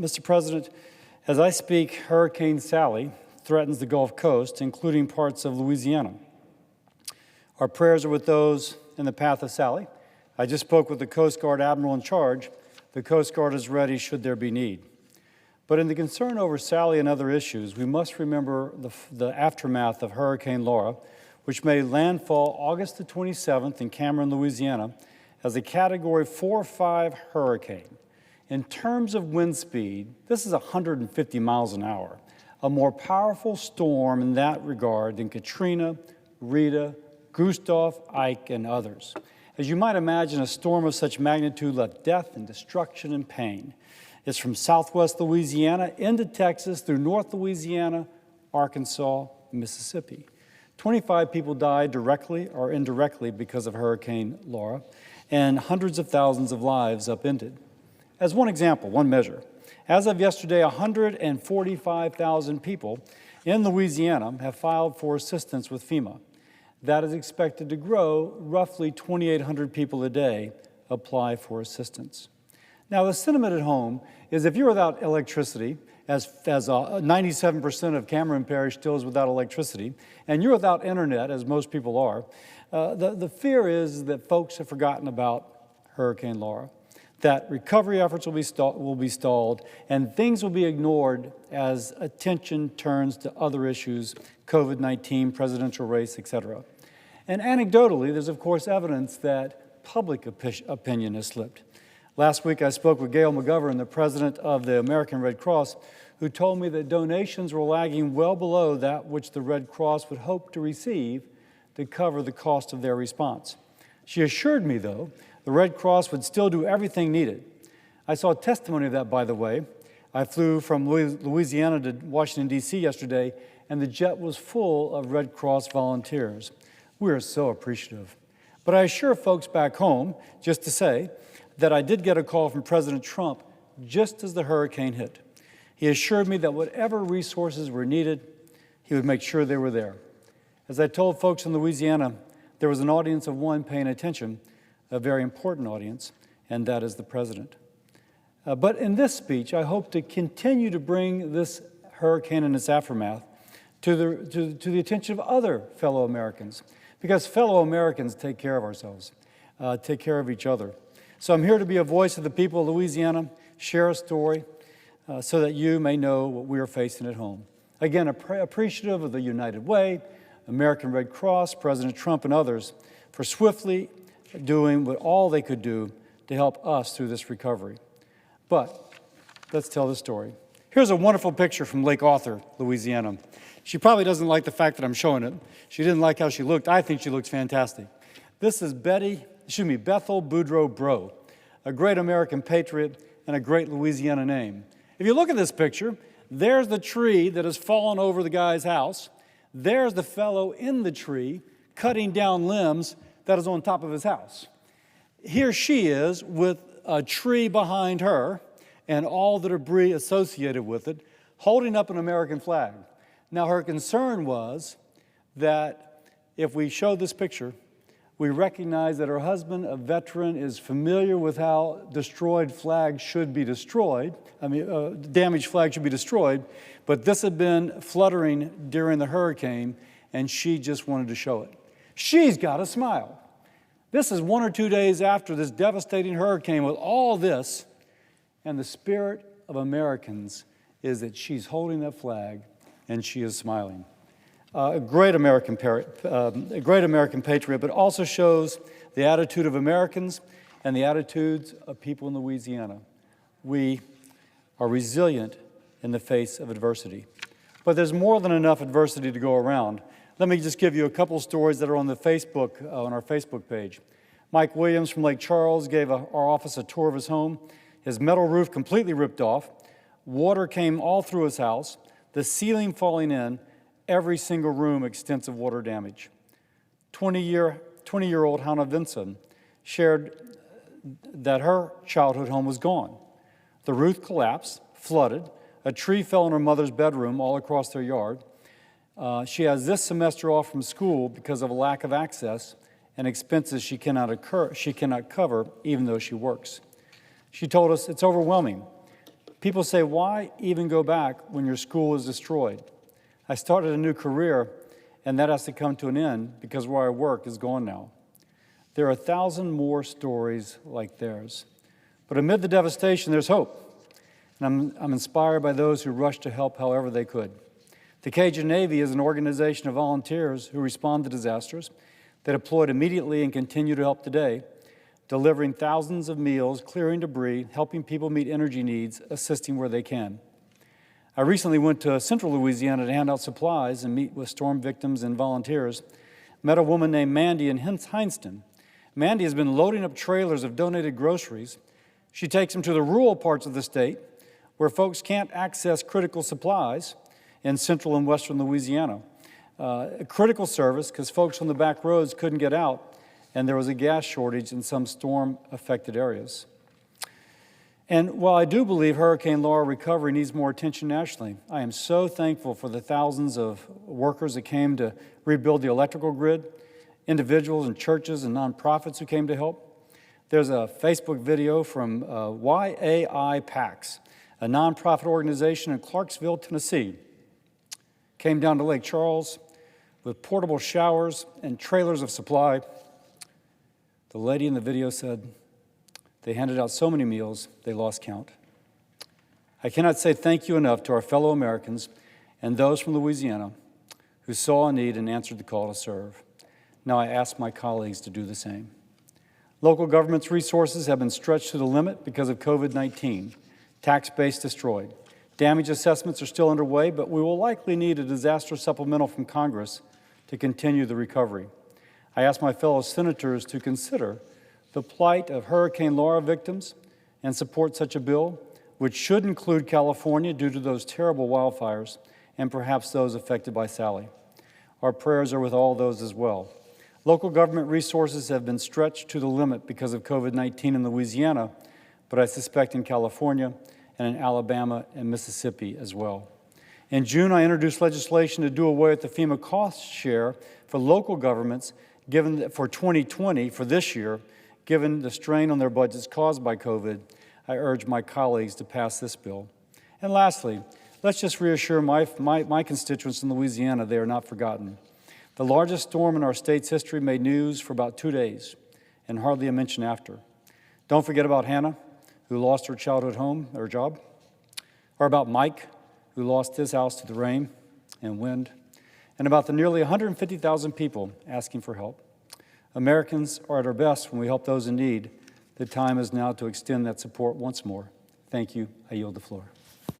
Mr. President, as I speak, Hurricane Sally threatens the Gulf Coast, including parts of Louisiana. Our prayers are with those in the path of Sally. I just spoke with the Coast Guard Admiral in charge. The Coast Guard is ready should there be need. But in the concern over Sally and other issues, we must remember the aftermath of Hurricane Laura, which made landfall August the 27th in Cameron, Louisiana, as a Category 4 or 5 hurricane. In terms of wind speed, this is 150 miles an hour, a more powerful storm in that regard than Katrina, Rita, Gustav, Ike, and others. As you might imagine, a storm of such magnitude left death and destruction and pain. It's from southwest Louisiana into Texas through North Louisiana, Arkansas, and Mississippi. 25 people died directly or indirectly because of Hurricane Laura, and hundreds of thousands of lives upended. As one example, one measure, as of yesterday, 145,000 people in Louisiana have filed for assistance with FEMA. That is expected to grow. Roughly 2,800 people a day apply for assistance. Now, the sentiment at home is if you're without electricity, as 97% of Cameron Parish still is without electricity, and you're without internet, as most people are, the fear is that folks have forgotten about Hurricane Laura, that recovery efforts will be stalled, and things will be ignored as attention turns to other issues, COVID-19, presidential race, et cetera. And anecdotally, there's of course evidence that public opinion has slipped. Last week, I spoke with Gail McGovern, the president of the American Red Cross, who told me that donations were lagging well below that which the Red Cross would hope to receive to cover the cost of their response. She assured me, though, the Red Cross would still do everything needed. I saw testimony of that, by the way. I flew from Louisiana to Washington, D.C. yesterday, and the jet was full of Red Cross volunteers. We are so appreciative. But I assure folks back home, just to say, that I did get a call from President Trump just as the hurricane hit. He assured me that whatever resources were needed, he would make sure they were there. As I told folks in Louisiana, there was an audience of one paying attention, a very important audience, and that is the president. But in this speech, I hope to continue to bring this hurricane and its aftermath to the attention of other fellow Americans, because fellow Americans take care of ourselves, take care of each other. So I'm here to be a voice of the people of Louisiana, share a story, so that you may know what we are facing at home. Again, appreciative of the United Way, American Red Cross, President Trump, and others for swiftly doing what all they could do to help us through this recovery. But let's tell the story. Here's a wonderful picture from Lake Arthur, Louisiana. She probably doesn't like the fact that I'm showing it. She didn't like how she looked. I think she looks fantastic. This is Bethel Boudreaux Bro, a great American patriot and a great Louisiana name. If you look at this picture, there's the tree that has fallen over the guy's house. There's the fellow in the tree cutting down limbs that is on top of his house. Here she is with a tree behind her and all the debris associated with it, holding up an American flag. Now, her concern was that if we show this picture, we recognize that her husband, a veteran, is familiar with how destroyed flags should be destroyed. Damaged flags should be destroyed, but this had been fluttering during the hurricane, and she just wanted to show it. She's got a smile. This is 1 or 2 days after this devastating hurricane with all this, and the spirit of Americans is that she's holding that flag and she is smiling. A great American patriot, but also shows the attitude of Americans and the attitudes of people in Louisiana. We are resilient in the face of adversity. But there's more than enough adversity to go around. Let me just give you a couple stories that are on our Facebook page. Mike Williams from Lake Charles gave our office a tour of his home. His metal roof completely ripped off. Water came all through his house, the ceiling falling in, every single room extensive water damage. 20-year-old Hannah Vinson shared that her childhood home was gone. The roof collapsed, flooded. A tree fell in her mother's bedroom all across their yard. She has this semester off from school because of a lack of access and expenses she cannot cover even though she works. She told us it's overwhelming. People say, why even go back when your school is destroyed? I started a new career, and that has to come to an end because where I work is gone now. There are 1,000 more stories like theirs. But amid the devastation, there's hope. And I'm inspired by those who rushed to help however they could. The Cajun Navy is an organization of volunteers who respond to disasters. They deployed immediately and continue to help today, delivering thousands of meals, clearing debris, helping people meet energy needs, assisting where they can. I recently went to central Louisiana to hand out supplies and meet with storm victims and volunteers. Met a woman named Mandy in Hineston. Mandy has been loading up trailers of donated groceries. She takes them to the rural parts of the state where folks can't access critical supplies in central and western Louisiana. A critical service because folks on the back roads couldn't get out, and there was a gas shortage in some storm-affected areas. And while I do believe Hurricane Laura recovery needs more attention nationally, I am so thankful for the thousands of workers that came to rebuild the electrical grid, individuals and churches and nonprofits who came to help. There's a Facebook video from YAI PACS, a nonprofit organization in Clarksville, Tennessee. Came down to Lake Charles with portable showers and trailers of supply. The lady in the video said they handed out so many meals, they lost count. I cannot say thank you enough to our fellow Americans and those from Louisiana who saw a need and answered the call to serve. Now I ask my colleagues to do the same. Local government's resources have been stretched to the limit because of COVID-19, tax base destroyed. Damage assessments are still underway, but we will likely need a disaster supplemental from Congress to continue the recovery. I ask my fellow senators to consider the plight of Hurricane Laura victims and support such a bill, which should include California due to those terrible wildfires and perhaps those affected by Sally. Our prayers are with all those as well. Local government resources have been stretched to the limit because of COVID-19 in Louisiana, but I suspect in California and in Alabama and Mississippi as well. In June, I introduced legislation to do away with the FEMA cost share for local governments given that for 2020, for this year, given the strain on their budgets caused by COVID. I urge my colleagues to pass this bill. And lastly, let's just reassure my constituents in Louisiana they are not forgotten. The largest storm in our state's history made news for about 2 days and hardly a mention after. Don't forget about Hannah, who lost her childhood home, or job, or about Mike, who lost his house to the rain and wind, and about the nearly 150,000 people asking for help. Americans are at our best when we help those in need. The time is now to extend that support once more. Thank you. I yield the floor.